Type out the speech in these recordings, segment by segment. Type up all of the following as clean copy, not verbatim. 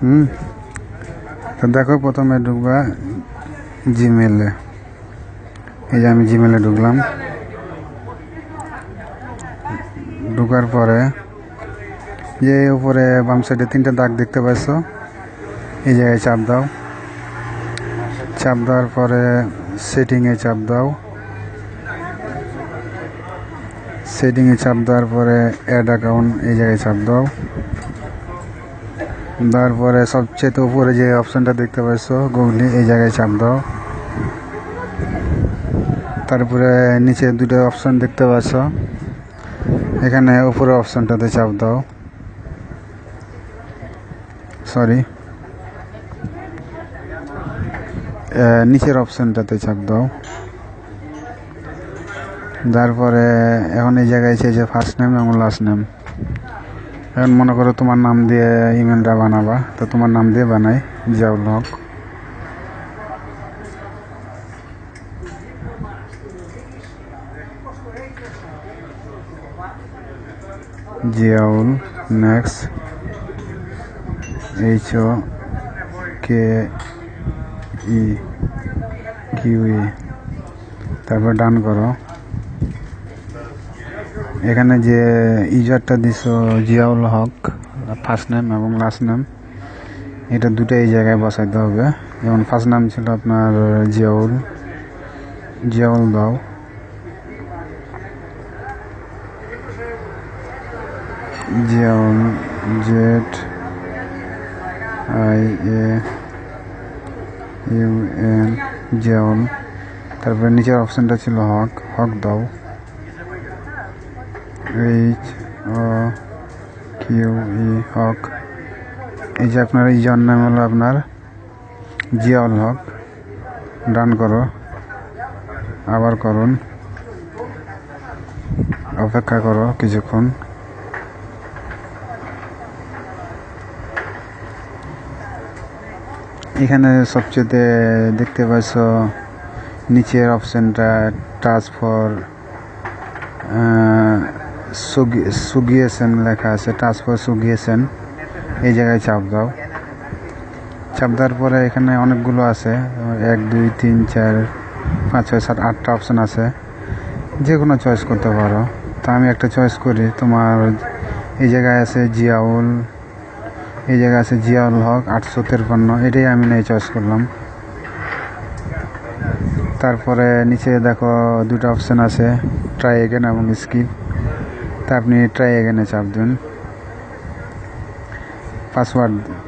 হুম। তো দেখো প্রথমে ঢুকবা জিমেলে। এই যে আমি জিমেলে ঢুকলাম। ঢুকার পরে যে উপরে বাম সাইডে 3টে দাগ দেখতে পাচ্ছ, এই জায়গায় চাপ দাও। চাপ দেওয়ার পরে সেটিংয়ে চাপ দাও। সেটিংয়ে চাপ দেওয়ার পরে অ্যাড অ্যাকাউন্ট, এই জায়গায় চাপ দাও। দেওয়ার পরে সবচেয়ে উপরে যে অপশানটা দেখতে পাচ্ছ গুগলি, এই জায়গায় চাপ দাও। তারপরে নিচে 2টো অপশান দেখতে পাচ্ছ, এখানে উপরে অপশানটাতে চাপ দাও। সরি, নিচের অপশানটাতে চাপ দাও। তারপরে এখন এই জায়গায় আছে যে ফার্স্ট নেম এবং লাস্ট নেম। এখন মনে করো তোমার নাম দিয়ে ইমেলটা বানাবা, তো তোমার নাম দিয়ে বানাই, জিয়াউল হক। জিয়াউল, নেক্সট, HOKEQE, তারপর ডান করো। এখানে যে ইউজারটা দিছো জিয়াউল হক, ফার্স্ট নেম এবং লাস্ট নেম, এটা দুটো এই জায়গায় বসাইতে হবে। যেমন ফার্স্ট নাম ছিল আপনার জিয়াউল, জিয়াউল দাও। জিয়াউল, ZIAUN, জিয়াউল। তারপরে নিচের অপশানটা ছিল হক, হক দাও। HOQE, হক। এই যে আপনার ইউজার নাম হলো আপনার জিয়াউল হক। ডান করো, আবার করুন, অপেক্ষা করো কিছুক্ষণ। এখানে সবচেয়ে দেখতে পাচ্ছ নিচের অপশানটা টাচ ফর সুগিয়েছেন লেখা আছে, টাচ ফর সুগিয়েছেন, এই জায়গায় চাপ দাও। চাপ দেওয়ার পরে এখানে অনেকগুলো আছে, 1 2 3 4 5 6 7 8টা অপশান আছে, যে কোনো চয়েস করতে পারো। তো আমি একটা চয়েস করি। তোমার এই জায়গায় আছে জিয়াউল, এই জায়গায় আছে জিয়াউল হক 853, এটাই আমি নাই চয়েস করলাম। তারপরে নিচে দেখো 2টা অপশান আছে, ট্রাই এগেন এবং স্কিপ। তা আপনি ট্রাই এগেনে চাপ দিন।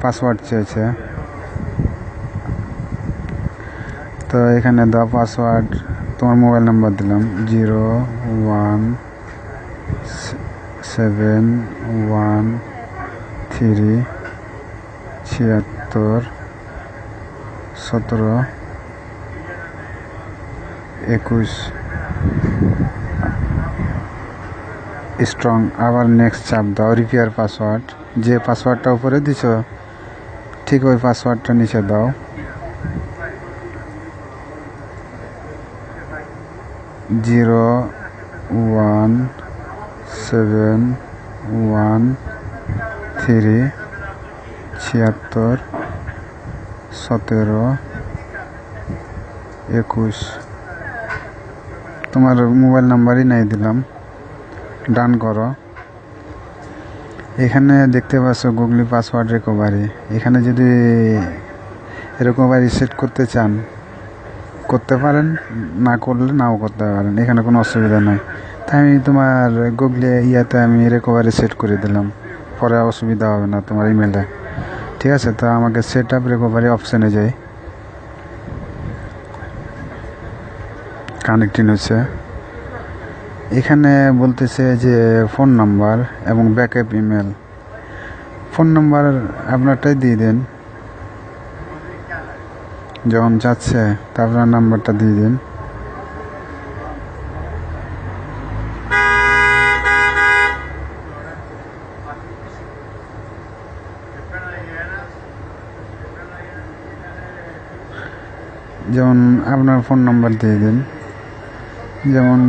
পাসওয়ার্ড চেয়েছে, তো এখানে দাও পাসওয়ার্ড। তোমার মোবাইল নাম্বার দিলাম 01713761721 স্ট্রং। আবার নেক্সট চাপ দাও। রিপেয়ার পাসওয়ার্ড, যে পাসওয়ার্ডটা উপরে দিছ ঠিক ওই পাসওয়ার্ডটা নিচে দাও। জিরো 1 7 1 3 76 17 21 তোমার মোবাইল নাম্বারই নাই দিলাম। ডান করো। এখানে দেখতে পাচ্ছ গুগলি পাসওয়ার্ড রিকভারি। এখানে যদি রিকভারি সেট করতে চান করতে পারেন, না করলে নাও করতে পারেন, এখানে কোনো অসুবিধা নাই। তাই আমি তোমার গুগলি আমি রিকভারি সেট করে দিলাম, পরে অসুবিধা হবে না তোমার ইমেলে। ঠিক আছে, তো আমাকে সেট আপ রিকভারি অপশানে যাই। কানেক্টিং হচ্ছে। এখানে বলতেছে যে ফোন নাম্বার এবং ব্যাকআপ ইমেল। ফোন নাম্বার আপনারটাই দিয়ে দেন, যখন যাচ্ছে তা আপনার নাম্বারটা দিয়ে দিন। যেমন আপনার ফোন নাম্বার দিয়ে দিন, যেমন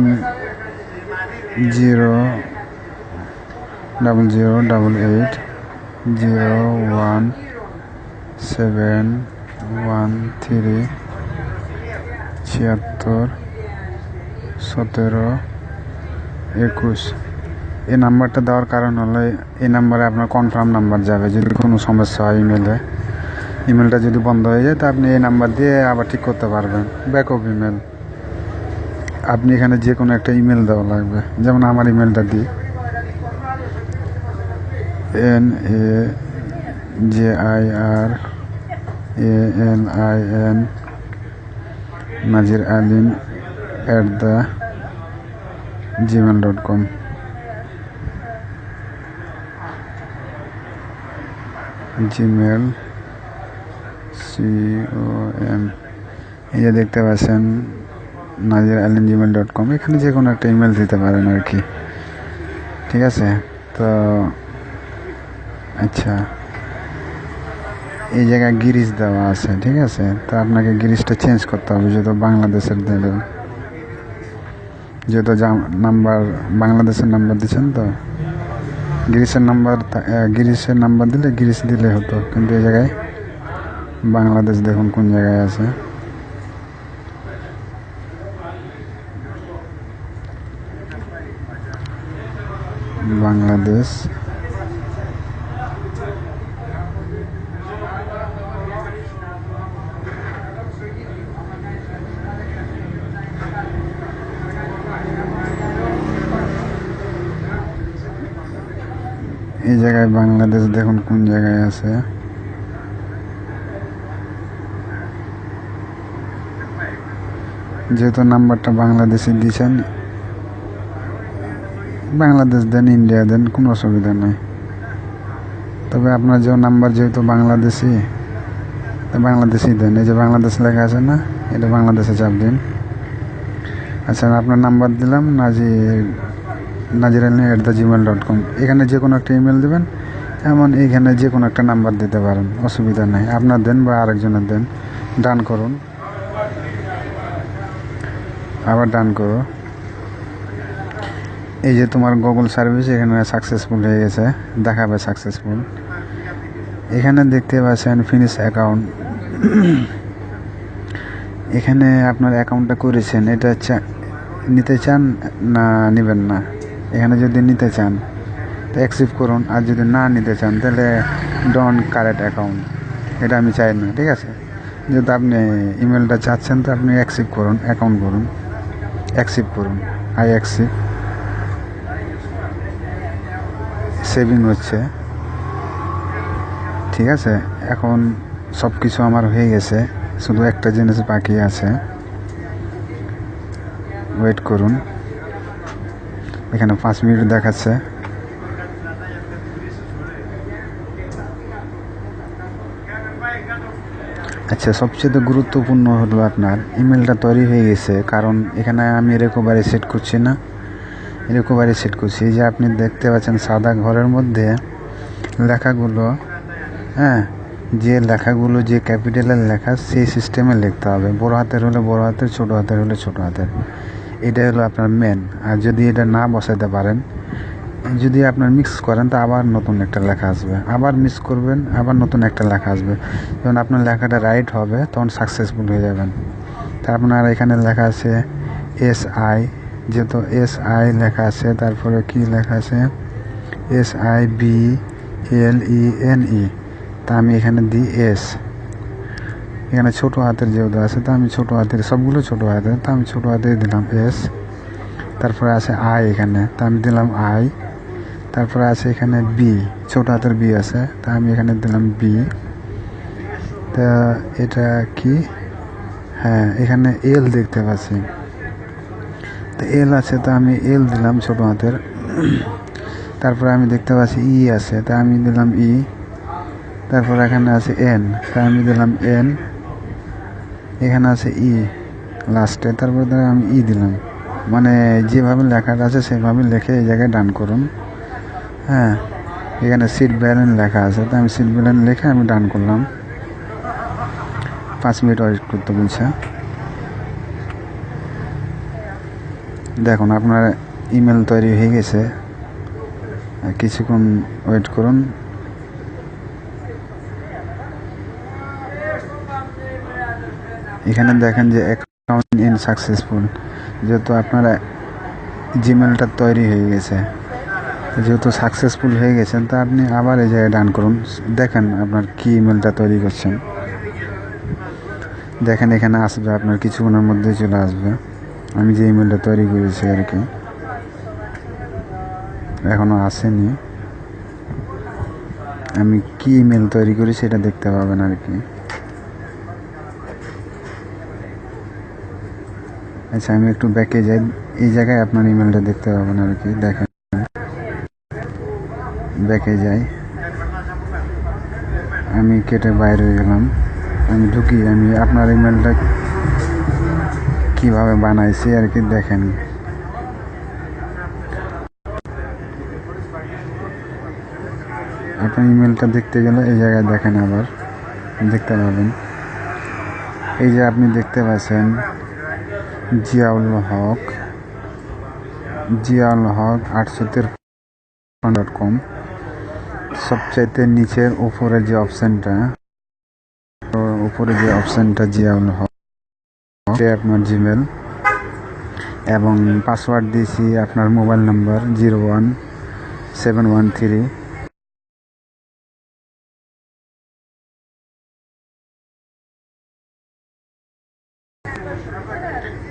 0008801 713 76 17 21। এই নাম্বারটা দেওয়ার কারণ হলো এই নাম্বারে আপনার কনফার্ম নাম্বার যাবে। যদি কোনো সমস্যা হয় ইমেলটা যদি বন্ধ হয়ে যায়, তা আপনি এই নাম্বার দিয়ে আবার ঠিক করতে পারবেন। ব্যাকআপ ইমেল আপনি এখানে যে কোনো একটা ইমেল দেওয়া লাগবে। যেমন আমার ইমেলটা দিই, NAJIRALIN naziralim@gmail.com। জিমেল COM এই যে দেখতে পাচ্ছেন naziralim@gmail.com। এখানে যে কোনো একটা ইমেল দিতে পারেন আর কি, ঠিক আছে। তো আচ্ছা, এই জায়গায় গিরিশ দেওয়া আছে, ঠিক আছে। তো আপনাকে গিরিশটা চেঞ্জ করতে হবে, যেহেতু বাংলাদেশের দেবেন, যেহেতু নাম্বার বাংলাদেশের নাম্বার দিচ্ছেন। তো গিরিশের নাম্বার দিলে গিরিশ দিলে হতো, কিন্তু এই জায়গায় বাংলাদেশ দেখুন কোন জায়গায় আছে। বাংলাদেশ এই জায়গায় বাংলাদেশ দেখুন কোন জায়গায় আছে। যেহেতু নাম্বারটা বাংলাদেশে দিয়েছেন, বাংলাদেশ দেন, ইন্ডিয়া দেন, কোনো অসুবিধা নেই। তবে আপনার যে নাম্বার যেহেতু বাংলাদেশি, বাংলাদেশি দেন। এই যে বাংলাদেশ লেখা আছে না, এটা বাংলাদেশে চাপ দিন। আচ্ছা, আপনার নাম্বার দিলাম naziralim@gmail.com। এখানে যে কোনো একটা ইমেল দেবেন, এমন এইখানে যে কোনো একটা নাম্বার দিতে পারেন, অসুবিধা নেই। আপনার দেন বা আরেকজনের দেন। ডান করুন, আবার ডান করো। এই যে তোমার গুগল সার্ভিস এখানে সাকসেসফুল হয়ে গেছে, দেখাবে সাকসেসফুল। এখানে দেখতে পাচ্ছেন ফিনিশ অ্যাকাউন্ট। এখানে আপনার অ্যাকাউন্টটা করেছেন, এটা নিতে চান না নেবেন না। এখানে যদি নিতে চান তো অ্যাকসেপ্ট করুন, আর যদি না নিতে চান তাহলে ডোন্ট কারেক্ট অ্যাকাউন্ট, এটা আমি চাই না, ঠিক আছে। যেহেতু আপনি ইমেলটা চাচ্ছেন, তো আপনি অ্যাকসেপ্ট করুন, অ্যাকাউন্ট করুন, অ্যাকসেপ্ট করুন। I accept. সেভিং হচ্ছে, ঠিক আছে। এখন সব কিছু আমার হয়ে গেছে, শুধু একটা জিনিস বাকি আছে, ওয়েট করুন। এখানে 5 মিনিট দেখাচ্ছে। আচ্ছা, সবচেয়ে গুরুত্বপূর্ণ হলো আপনার ইমেলটা তৈরি হয়ে গেছে, কারণ এখানে আমি রিকভারি সেট করছি না, রিকভারি সেট করছি। যে আপনি দেখতে পাচ্ছেন সাদা ঘরের মধ্যে লেখাগুলো, হ্যাঁ, যে লেখাগুলো যে ক্যাপিটালের লেখা সেই সিস্টেমে লিখতে হবে। বড় হাতের হলে বড় হাতের, ছোট হাতের হলে ছোট হাতের, এটা হলো আপনার মেন। আর যদি এটা না বসাতে পারেন, যদি আপনার মিক্স করেন, তো আবার নতুন একটা লেখা আসবে, আবার মিক্স করবেন, আবার নতুন একটা লেখা আসবে। যখন আপনার লেখাটা রাইট হবে তখন সাকসেসফুল হয়ে যাবেন। তা আপনার এখানে লেখা আছে SI, যেহেতু SI লেখা আছে, তারপরে কি লেখা আছে SIBLENE, তা আমি এখানে দিই S। এখানে ছোটো হাতের যেহেতু আছে, তা আমি ছোটো হাতের, সবগুলো ছোটো হাতের, তা আমি ছোটো হাতে দিলাম S। তারপরে আছে I এখানে, তা আমি দিলাম I। তারপরে আছে এখানে B, ছোটো হাতের B আছে, তা আমি এখানে দিলাম B। তা এটা কি, হ্যাঁ, এখানে L দেখতে পাচ্ছি, তো L আছে, তা আমি L দিলাম ছোটো হাতের। তারপরে আমি দেখতে পাচ্ছি E আছে, তা আমি দিলাম E। তারপর এখানে আছে N, তা আমি দিলাম N। এখানে আছে E লাস্টে, তারপরে আমি E দিলাম। মানে যেভাবে লেখাটা আছে সেভাবে লিখে এই জায়গায় ডান করুন। হ্যাঁ, এখানে সিট ব্যালেন্স লেখা আছে, তো আমি সিট ব্যালেন্স লিখে আমি ডান করলাম। 5 মিনিট ওয়েট করতে বলছে। দেখুন আপনার ইমেল তৈরি হয়ে গেছে, কিছুক্ষণ ওয়েট করুন। এখানে দেখেন যে অ্যাকাউন্ট ইন সাকসেসফুল, যেহেতু আপনারা জিমেলটা তৈরি হয়ে গেছে, যেহেতু সাকসেসফুল হয়ে গেছেন, তা আপনি আবার এই জায়গায় ডান করুন। দেখেন আপনার কি ইমেলটা তৈরি করছেন, দেখেন এখানে আসবে, আপনার কিছুক্ষণের মধ্যে চলে আসবে আমি যে ইমেলটা তৈরি করেছি আর কি। এখনো আসেনি, আমি কি ইমেল তৈরি করি সেটা দেখতে পাবেন আর কি। আচ্ছা, আমি একটু ব্যাকে যাই, এই জায়গায় আপনার ইমেলটা দেখতে পাবেন আর কি। দেখেন, ব্যাকে যাই, আমি কেটে বাইরে হয়ে গেলাম, আমি ঢুকি, আমি আপনার ইমেলটা কিভাবে বানাইছি আর কি। দেখেন, আপনার ইমেলটা দেখতে গেলে এই জায়গায় দেখেন, আবার দেখতে পাবেন। এই যে আপনি দেখতে পাচ্ছেন জিয়াউল হক 853.com, সবচাইতে নিচের উপরে যে অপশনটা জিয়াউল হক, আপনার জিমেল, এবং পাসওয়ার্ড দিয়েছি আপনার মোবাইল নাম্বার 01713।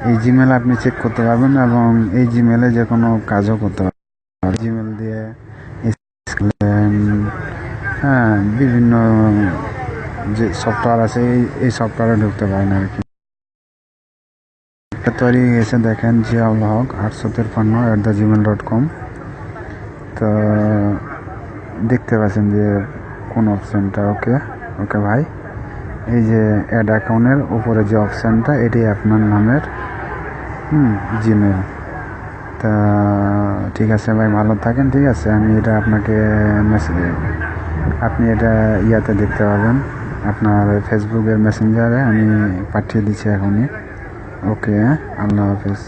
এই জিমেল আপনি চেক করতে পারবেন এবং এই জিমেলে যে কোনো কাজও করতে পারবেন। জিমেল দিয়ে হ্যাঁ, বিভিন্ন যে সফটওয়্যার আছে এই সফটওয়্যারে ঢুকতে পারেন আর কি। তৈরি হয়ে গেছে, দেখেন জিয়াউল হক 853@gmail.com। তো দেখতে পাচ্ছেন যে কোন অপশানটা, ওকে ভাই, এই যে অ্যাড অ্যাকাউন্টের উপরে যে অপশানটা, এটি আপনার নামের জিমেল। তা ঠিক আছে ভাই, ভালো থাকেন। ঠিক আছে, আমি এটা আপনাকে আপনি এটা ইয়াতে দেখতে পাবেন, আপনার ফেসবুকের মেসেঞ্জারে আমি পাঠিয়ে দিচ্ছি এখনই। ওকে, আল্লাহ হাফেজ।